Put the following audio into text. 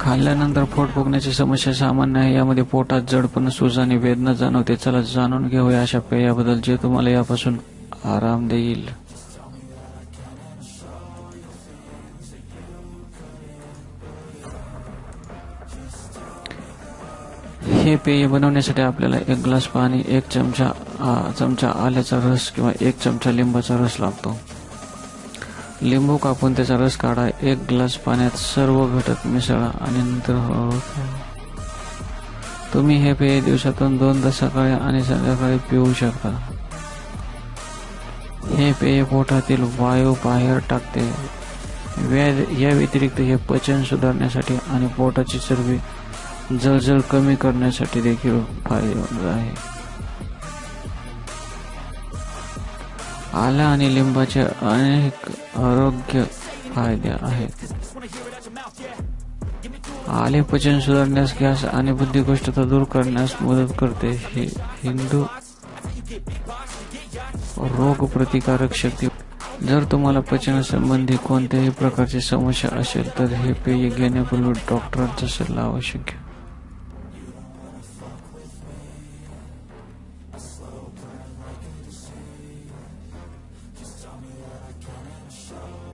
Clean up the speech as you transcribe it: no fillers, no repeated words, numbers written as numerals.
खाल्ल्यानंतर पोट फुगण्याची समस्या सामान्य आहे. यामध्ये पोटात जडपण, सूज आणि वेदना जाणवते. चला जाणून घेऊया अशा पेयाबद्दल जे तुम्हाला यापासून आराम देईल. हे पेय बनवण्यासाठी आपल्याला 1 ग्लास पाणी, 1 चमचा आल्याचा रस किंवा 1 चमचा लिंबाचा रस लागतो. लिंबू कापून त्याचा रस काढा. 1 ग्लास पाण्यात सर्व घटक मिसळा आणि नंतर हळूहळू प्या. तुम्ही हे पेय दिवसातून 2दा सकाळी आणि संध्याकाळी पिऊ शकता. हे पेय पोटातील वायू बाहेर टाकते. या व्यतिरिक्त हे पचन सुधारण्यासाठी आणि पोटाची चरबी जळजळ कमी करण्यासाठी देखील फायदेमंद आहे. आलं आणि लिंबाचे अनेक आरोग्य फायदे आहेत. आले पचन सुधारण्यास, गॅस आणि बद्धकोष्ठता दूर करण्यास मदत करते. हे हिंदू रोगप्रतिकारक शक्ती. जर तुम्हाला पचनासंबंधी कोणत्याही प्रकारची समस्या असेल तर हे पेय घेण्यापूर्वी डॉक्टरांचा सल्ला आवश्यक आहे.